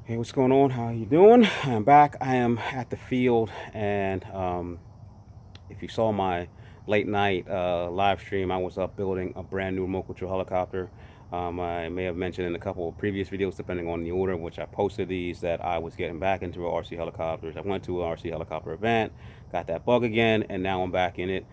Hey, what's going on? How you doing? I'm back. I am at the field, and if you saw my late night live stream, I was up building a brand new remote control helicopter. I may have mentioned in a couple of previous videos, depending on the order in which I posted these, that I was getting back into RC helicopters. I went to an RC helicopter event, got that bug again, and now I'm back in it.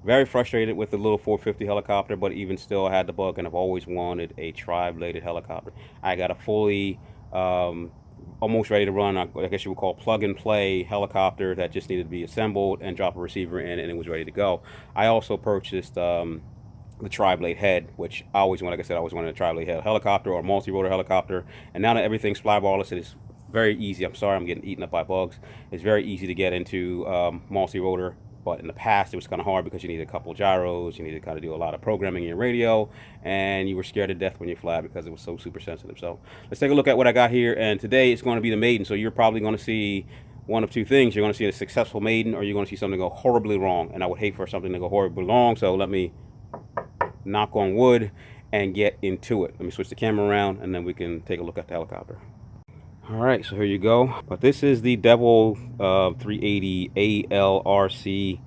Very frustrated with the little 450 helicopter, but even still, I had the bug, and I've always wanted a tri-bladed helicopter. I got a fully almost ready to run, I guess you would call plug and play helicopter that just needed to be assembled and drop a receiver in, and it was ready to go. I also purchased the tri-blade head, which I always wanted. Like I said, I always wanted a tri-blade head helicopter or multi-rotor helicopter, and now that everything's flybarless, it is very easy. I'm sorry, I'm getting eaten up by bugs. It's very easy to get into multi-rotor. But in the past, it was kind of hard because you needed a couple gyros, you needed to kind of do a lot of programming in your radio, and you were scared to death when you fly because it was so super sensitive. So let's take a look at what I got here, and today it's going to be the Maiden. So you're probably going to see one of two things. You're going to see a successful Maiden, or you're going to see something go horribly wrong, and I would hate for something to go horribly wrong. So let me knock on wood and get into it. Let me switch the camera around, and then we can take a look at the helicopter. All right, so here you go. But this is the Devil 380 ALRC.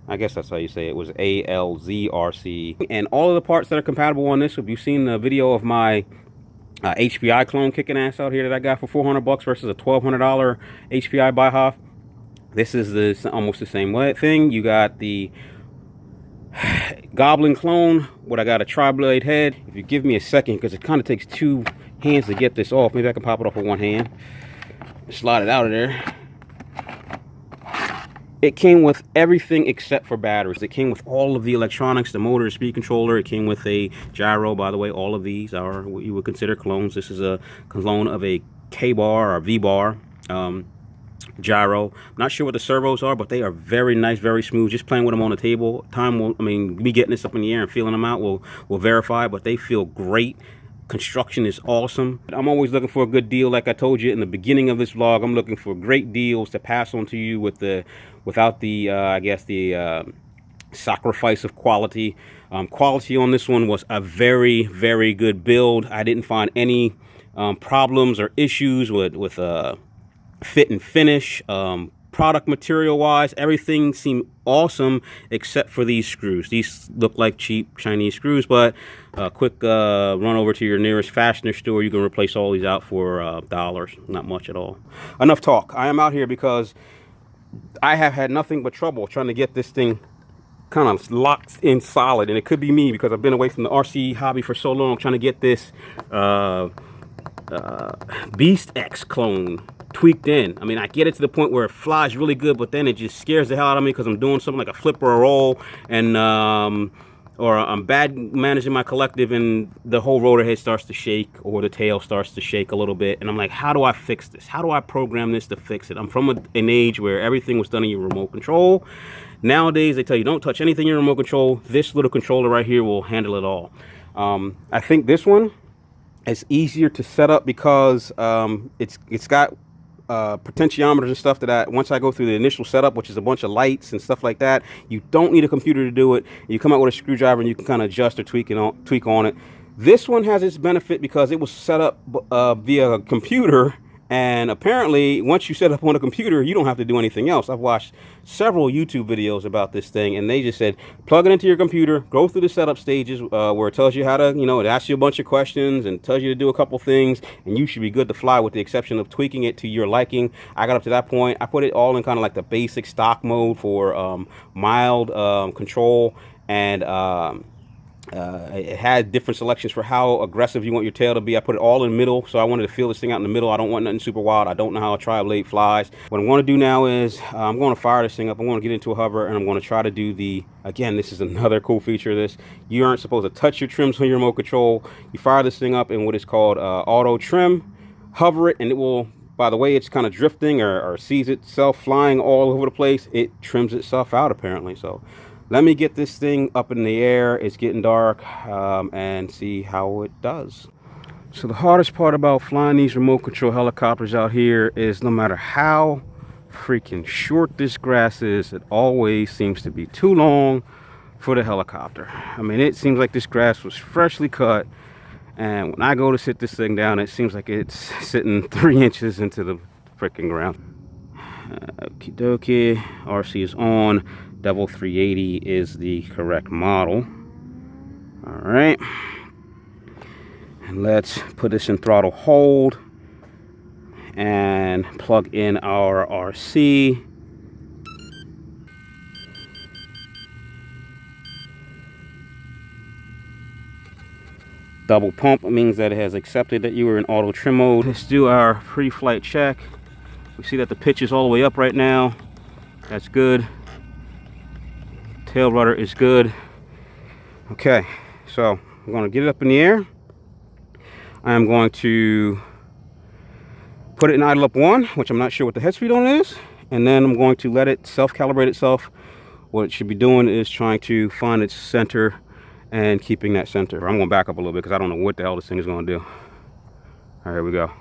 I guess that's how you say it. It was ALZRC. And all of the parts that are compatible on this, if you've seen the video of my HPI clone kicking ass out here that I got for $400 versus a $1,200 HPI Bauhof, this is almost the same thing. You got the Goblin clone, what I got a tri-blade head. If you give me a second, because it kind of takes two hands to get this off. Maybe I can pop it off with one hand. Slide it out of there. It came with everything except for batteries. It came with all of the electronics, the motor, speed controller. It came with a gyro. By the way, all of these are what you would consider clones. This is a clone of a K-bar or V-bar gyro. I'm not sure what the servos are, but they are very nice, very smooth. Just playing with them on the table. Time will, me getting this up in the air and feeling them out will verify, but they feel great. Construction is awesome. I'm always looking for a good deal. Like I told you in the beginning of this vlog, I'm looking for great deals to pass on to you without the I guess the sacrifice of quality. Quality on this one was a very, very good build. I didn't find any problems or issues with fit and finish. Product material wise, everything seemed awesome except for these screws. These look like cheap Chinese screws, but quick run over to your nearest fastener store. You can replace all these out for dollars. Not much at all. Enough talk. I am out here because I have had nothing but trouble trying to get this thing kind of locked in solid, and it could be me because I've been away from the RC hobby for so long trying to get this Beast X clone tweaked in. I mean, I get it to the point where it flies really good, but then it just scares the hell out of me because I'm doing something like a flip or a roll, and or I'm bad managing my collective, and the whole rotor head starts to shake, or the tail starts to shake a little bit, and I'm like, how do I fix this? How do I program this to fix it? I'm from an age where everything was done in your remote control. Nowadays, they tell you don't touch anything in your remote control. This little controller right here will handle it all. I think this one is easier to set up because it's got potentiometers and stuff that once I go through the initial setup, which is a bunch of lights and stuff like that, you don't need a computer to do it. You come out with a screwdriver and you can kind of adjust or tweak on it. This one has its benefit because it was set up via a computer, and apparently once you set up on a computer, you don't have to do anything else. I've watched several YouTube videos about this thing, and they just said plug it into your computer, go through the setup stages where it tells you how to, it asks you a bunch of questions and tells you to do a couple things, and you should be good to fly, with the exception of tweaking it to your liking. I got up to that point. I put it all in kind of like the basic stock mode for mild control, and it had different selections for how aggressive you want your tail to be. I put it all in the middle, so I wanted to feel this thing out in the middle. I don't want nothing super wild. I don't know how a tri-blade flies. What I'm going to do now is I'm going to fire this thing up. I'm going to get into a hover, and I'm going to try to do again, this is another cool feature of this. You aren't supposed to touch your trims on your remote control. You fire this thing up in what is called auto trim. Hover it, and it will, by the way it's kind of drifting or sees itself flying all over the place, it trims itself out apparently. So let me get this thing up in the air. It's getting dark, and see how it does. So the hardest part about flying these remote control helicopters out here is no matter how freaking short this grass is, it always seems to be too long for the helicopter. I mean, it seems like this grass was freshly cut And when I go to sit this thing down, it seems like it's sitting 3 inches into the freaking ground. Okie dokie, RC is on. Devil 380 is the correct model. All right. And let's put this in throttle hold and plug in our RC. Double pump means that it has accepted that you were in auto trim mode. Let's do our pre-flight check. We see that the pitch is all the way up right now. That's good. Tail rudder is good. Okay, so I'm going to get it up in the air. I am going to put it in idle up 1, which I'm not sure what the head speed on is. And then I'm going to let it self-calibrate itself. What it should be doing is trying to find its center and keeping that center. I'm going to back up a little bit because I don't know what the hell this thing is going to do. All right, here we go.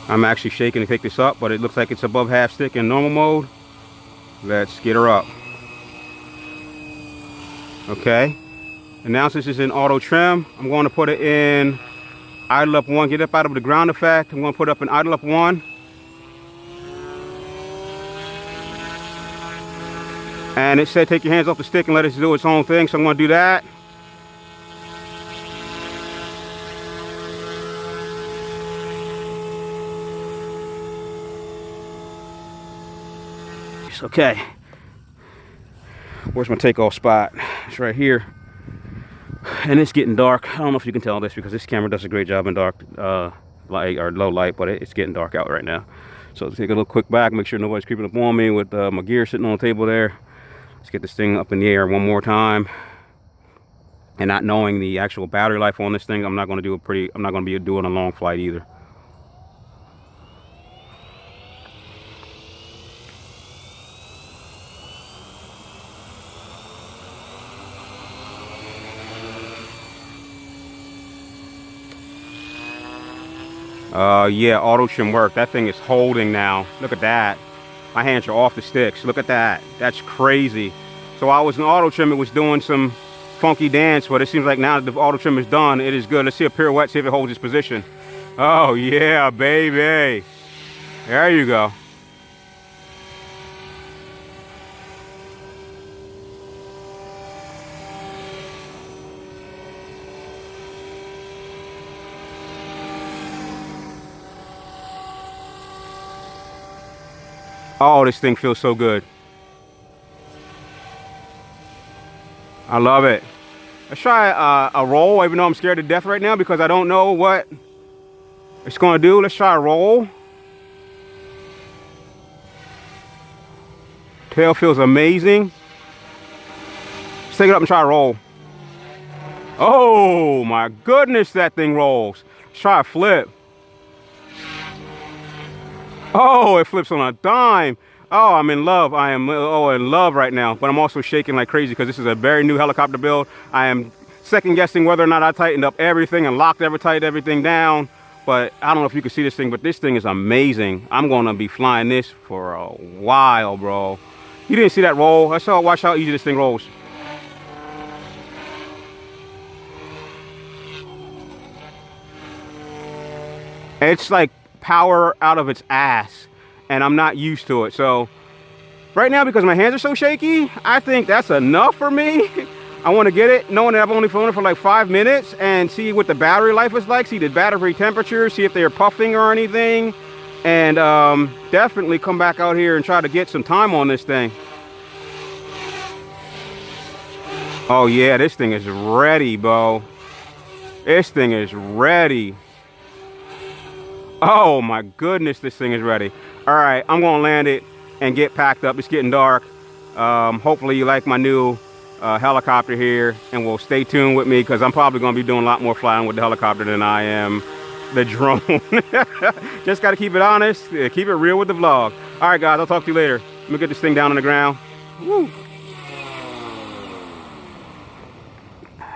I'm actually shaking to pick this up, but it looks like it's above half stick in normal mode. Let's get her up. Okay. And now since it's in auto trim, I'm going to put it in idle up 1, get up out of the ground effect. I'm going to put it up in idle up 1. And it said take your hands off the stick and let it do its own thing, so I'm going to do that. Okay. Where's my takeoff spot? It's right here. And it's getting dark. I don't know if you can tell this because this camera does a great job in dark light or low light, but it's getting dark out right now. So let's take a little quick back, make sure nobody's creeping up on me with my gear sitting on the table there. Let's get this thing up in the air one more time. And not knowing the actual battery life on this thing, I'm not going to be doing a long flight either. Yeah, auto trim work. That thing is holding now. Look at that. My hands are off the sticks. Look at that. That's crazy. So I was in auto trim. It was doing some funky dance, but it seems like now that the auto trim is done, it is good. Let's see a pirouette, see if it holds its position. Oh, yeah, baby. There you go. Oh, this thing feels so good. I love it. Let's try a roll, even though I'm scared to death right now because I don't know what it's going to do. Let's try a roll. Tail feels amazing. Let's take it up and try a roll. Oh my goodness, that thing rolls. Let's try a flip. Oh, it flips on a dime. Oh, I'm in love. I am in love right now. But I'm also shaking like crazy because this is a very new helicopter build. I am second guessing whether or not I tightened up everything and tightened everything down. But I don't know if you can see this thing, but this thing is amazing. I'm going to be flying this for a while, bro. You didn't see that roll? Watch how easy this thing rolls. It's like power out of its ass, and I'm not used to it. So right now, because my hands are so shaky, I think that's enough for me. I want to get it knowing that I've only flown it for like 5 minutes and see what the battery life is like, see the battery temperature, see if they're puffing or anything, and definitely come back out here and try to get some time on this thing. Oh yeah, this thing is ready, bro. This thing is ready. Oh my goodness, this thing is ready. All right, I'm gonna land it and get packed up. It's getting dark. Hopefully you like my new helicopter here, and will stay tuned with me because I'm probably gonna be doing a lot more flying with the helicopter than I am the drone. Just gotta keep it honest, keep it real with the vlog. All right guys, I'll talk to you later. Let me get this thing down on the ground. Woo.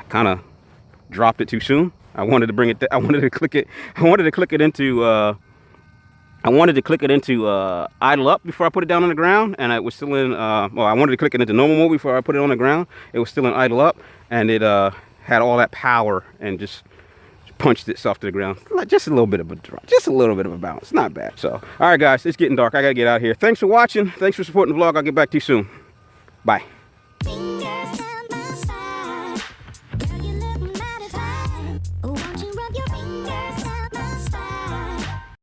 Kind of dropped it too soon. I wanted to bring it. I wanted to click it. I wanted to click it into. Idle up before I put it down on the ground, and it was still in. Well, I wanted to click it into normal mode before I put it on the ground. It was still in idle up, and it had all that power and just punched itself to the ground. Just a little bit of a drop, just a little bit of a bounce. Not bad. So, all right, guys, it's getting dark. I gotta get out of here. Thanks for watching. Thanks for supporting the vlog. I'll get back to you soon. Bye.